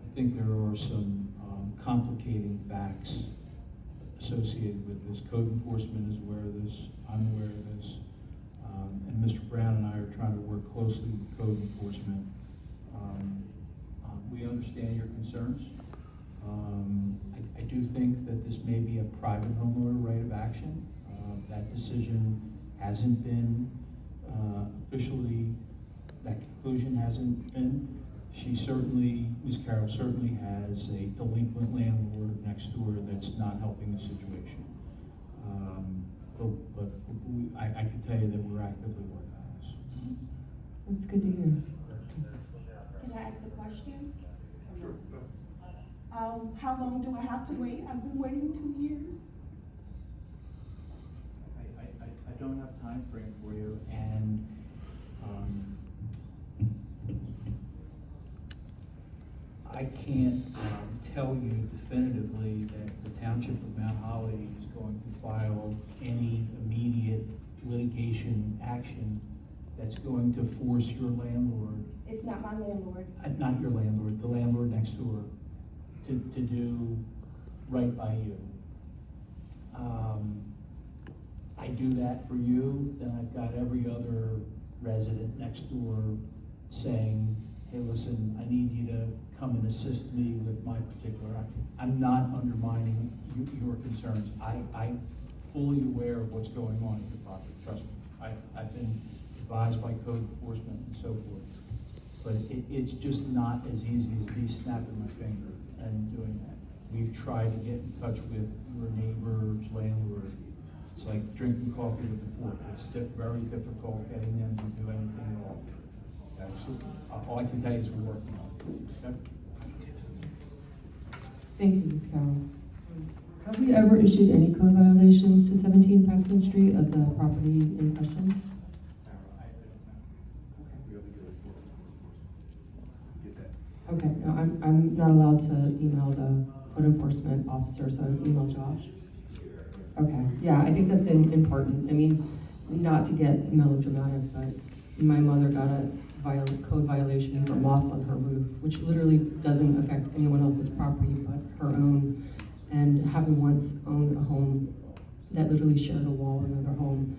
I think there are some complicating facts associated with this. Code enforcement is aware of this, I'm aware of this, and Mr. Brown and I are trying to work closely with code enforcement. We understand your concerns. I do think that this may be a private homeowner right of action. That decision hasn't been officially, that conclusion hasn't been. She certainly, Ms. Carroll certainly has a delinquent landlord next door that's not helping the situation. But I can tell you that we're actively working on this. That's good to hear. Can I ask a question? Sure. How long do I have to wait? I've been waiting 2 years. I don't have time frame for you, and I can't tell you definitively that the Township of Mount Holly is going to file any immediate litigation action that's going to force your landlord. It's not my landlord. Not your landlord, the landlord next door, to do right by you. I do that for you, then I've got every other resident next door saying, hey, listen, I need you to come and assist me with my particular action. I'm not undermining your concerns. I'm fully aware of what's going on in your property, trust me. I've been advised by code enforcement and so forth. But it's just not as easy as me snapping my finger and doing that. we've tried to get in touch with your neighbors, landlords. It's like drinking coffee with a fork. It's very difficult getting them to do anything at all. So all I can tell you is we're working on it. Okay? Thank you, Ms. Carroll. Have we ever issued any code violations to 17 Paxton Street of the property in question? Okay, no, I'm not allowed to email the code enforcement officer, so I'll email Josh. Okay, yeah, I think that's important. I mean, not to get melodramatic, but my mother got a code violation for moss on her roof, which literally doesn't affect anyone else's property but her own. And having once owned a home that literally shared a wall with another home,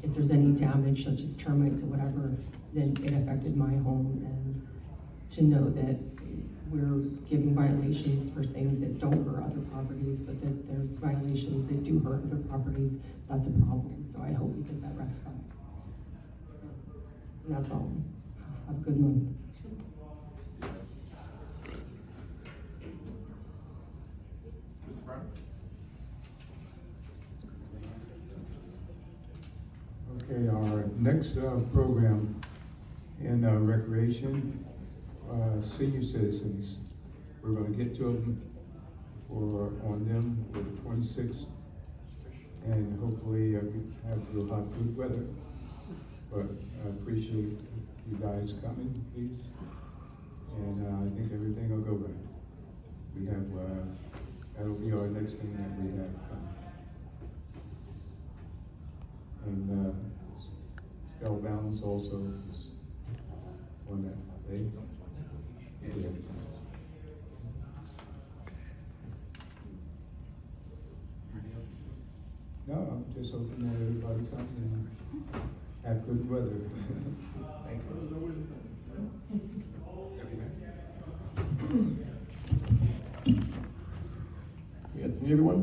if there's any damage, such as termites or whatever, then it affected my home. And to know that we're giving violations for things that don't hurt other properties, but that there's violations that do hurt other properties, that's a problem. So I hope we get that rectified. And that's all. Have a good month. Mr. Brown? Okay, our next program in recreation, senior citizens. We're going to get to them on them for the 26th, and hopefully we'll have good weather. But I appreciate you guys coming, please, and I think everything will go right. We have that'll be our next thing that we have coming. And Spellbound's also is on that day. Yeah. No, I'm just hoping that everybody comes and have good weather. Thank you. Good evening, everyone.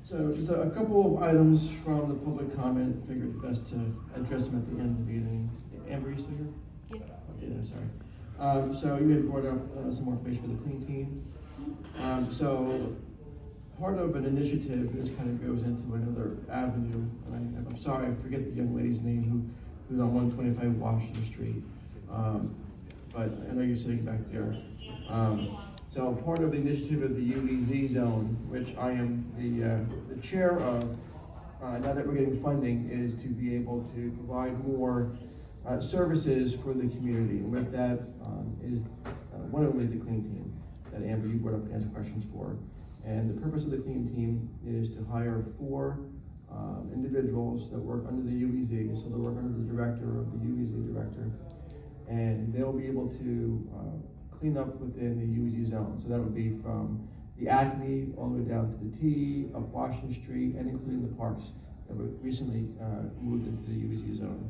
So just a couple of items from the public comment. Figured best to address them at the end of the meeting. Amber, you still here? Yeah. Sorry. So you had brought up some more information for the clean team. So part of an initiative, this kind of goes into another avenue, and I'm sorry, I forget the young lady's name who's on 125 Washington Street. But I know you're sitting back there. So part of the initiative of the UEZ zone, which I am the chair of, now that we're getting funding, is to be able to provide more services for the community. And with that is one of them is the clean team that Amber, you brought up and asked questions for. And the purpose of the clean team is to hire 4 individuals that work under the UEZ. So they'll work under the director of the UEZ director, and they'll be able to clean up within the UEZ zone. So that would be from the Acme all the way down to the T, up Washington Street, and including the parks that were recently moved into the UEZ zone.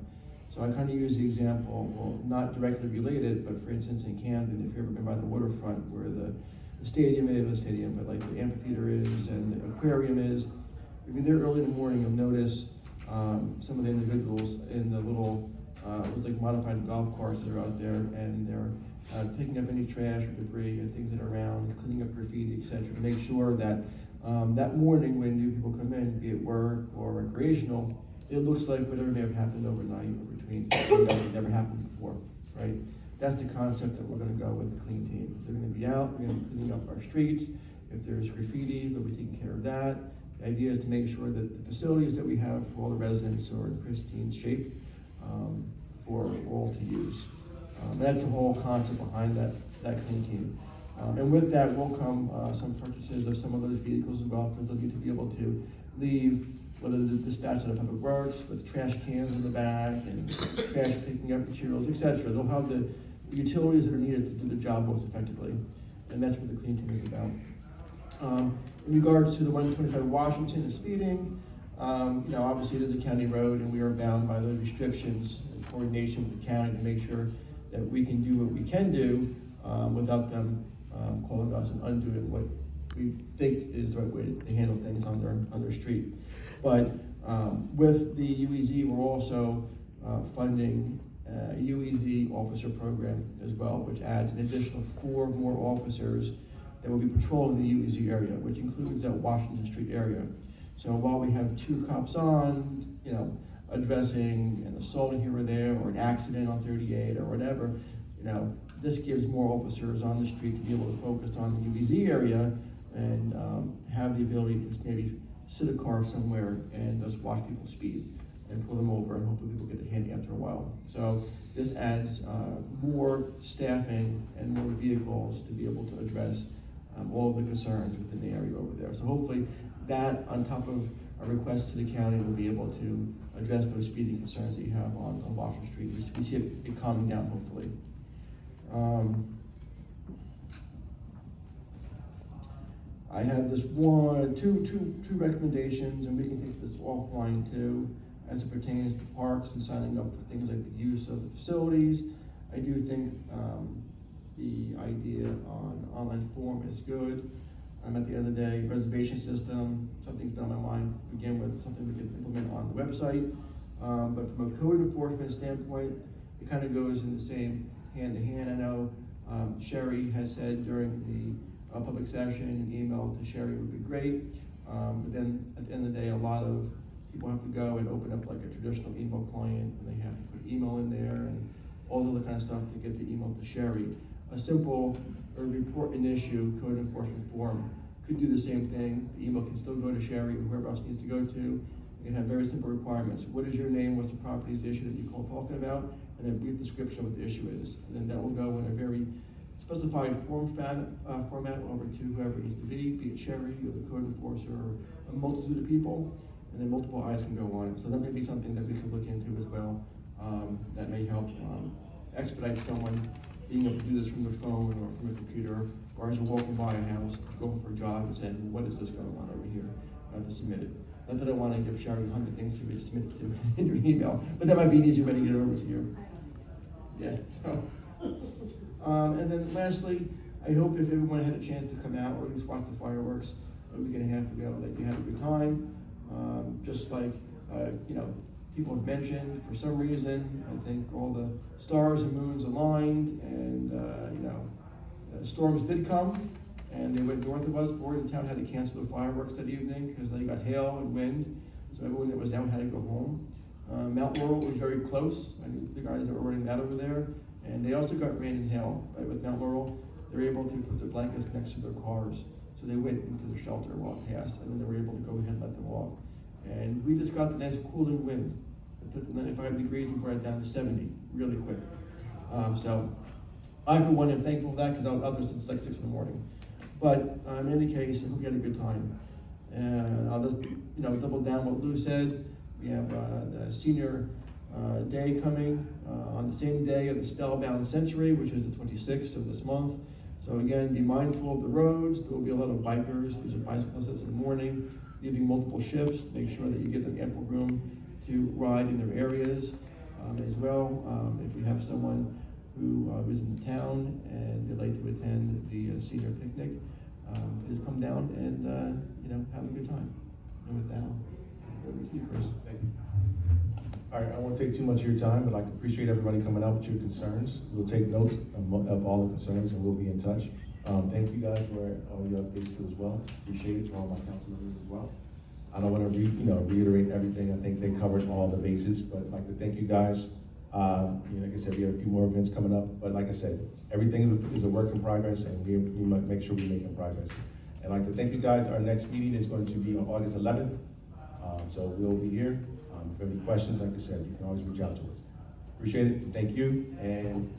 So I kind of use the example, well, not directly related, but for instance in Camden, if you've ever been by the waterfront where the stadium is, but like the amphitheater is and the aquarium is, if you're there early in the morning, you'll notice some of the individuals in the little, like modified golf carts that are out there, and they're picking up any trash or debris and things that are around, cleaning up graffiti, etc., to make sure that that morning when new people come in, be it work or recreational, it looks like whatever may have happened overnight or between it never happened before, right? That's the concept that we're going to go with the clean team. They're going to be out, we're going to be cleaning up our streets. If there's graffiti, they'll be taking care of that. The idea is to make sure that the facilities that we have for all the residents are in pristine shape for all to use. That's the whole concept behind that clean team. And with that will come some purchases of some of those vehicles as well, because they'll need to be able to leave, whether the dispatch of Public Works with trash cans in the back and trash picking up materials, etc. They'll have the utilities that are needed to do the job most effectively, and that's what the clean team is about. In regards to the 125 Washington and speeding, obviously it is a county road, and we are bound by those restrictions in coordination with the county to make sure that we can do what we can do without them calling us and undoing what we think is the right way to handle things on their street. But with the UEZ, we're also funding UEZ officer program as well, which adds an additional 4 more officers that will be patrolling the UEZ area, which includes that Washington Street area. So while we have 2 cops on, addressing an assault here or there, or an accident on 38 or whatever, this gives more officers on the street to be able to focus on the UEZ area and have the ability to maybe sit a car somewhere and just watch people speed and pull them over, and hopefully people get the handy after a while. So this adds more staffing and more vehicles to be able to address all of the concerns within the area over there. So hopefully that, on top of a request to the county, will be able to address those speeding concerns that you have on Washington Street. We see it calming down, hopefully. I have this two recommendations, and we can take this offline too, as it pertains to parks and signing up for things like the use of the facilities. I do think the idea on online form is good. At the end of the day, reservation system, something's been on my mind to begin with, something we can implement on the website. But from a code enforcement standpoint, it kind of goes in the same hand to hand. I know Sherry has said during the public session, an email to Sherry would be great. But then at the end of the day, a lot of people have to go and open up like a traditional email client, and they have to put email in there and all the other kind of stuff to get the email to Sherry. A simple report an issue code enforcement form could do the same thing. The email can still go to Sherry or whoever else needs to go to. You can have very simple requirements. What is your name? What's the property's issue that you're talking about? And then brief description of what the issue is. And then that will go in a very specified format over to whoever it needs to be it Sherry or the code enforcer or a multitude of people. And then multiple eyes can go on it. So that may be something that we could look into as well. That may help expedite someone being able to do this from their phone or from a computer, or as you're walking by a house, going for a jog and saying, what is this going on over here? To submit it. Not that I want to give Sherry 100 things to submit it to in your email, but that might be an easy way to get it over to you. Yeah. So, and then lastly, I hope if everyone had a chance to come out or at least watch the fireworks a week and a half ago, that you had a good time. Just like people have mentioned, for some reason, I think all the stars and moons aligned, and storms did come, and they went north of us. Bordentown had to cancel the fireworks that evening because they got hail and wind, so everyone that was out had to go home. Mount Laurel was very close. I knew the guys that were running that over there, and they also got rain and hail. Right, with Mount Laurel, they were able to put their blankets next to their cars, so they went into the shelter while it passed, and then they were able to go ahead and let them walk. And we just got the nice cooling wind. It took the 95 degrees and brought it down to 70 really quick. So I, for one, am thankful for that because I was out there since like 6 in the morning. But in any case, I hope you had a good time. And I'll just double down what Lou said. We have the senior day coming on the same day of the Spellbound Century, which is the 26th of this month. So again, be mindful of the roads. There will be a lot of bikers. There's a bicycle sets in the morning, leaving multiple shifts. Make sure that you give them ample room to ride in their areas as well. If you have someone who is in the town and they'd like to attend the senior picnic, just come down and have a good time. And with that, I'll over to you, Chris. Thank you. All right, I won't take too much of your time, but I'd like to appreciate everybody coming out with your concerns. We'll take notes of all the concerns and we'll be in touch. Thank you guys for all your updates too as well. Appreciate it to all my council members as well. I don't want to reiterate everything. I think they covered all the bases, but I'd like to thank you guys. Like I said, we have a few more events coming up, but like I said, everything is a work in progress, and we might make sure we're making progress. And I'd like to thank you guys. Our next meeting is going to be on August 11th, so we'll be here. If you have any questions, like I said, you can always reach out to us. Appreciate it. Thank you. And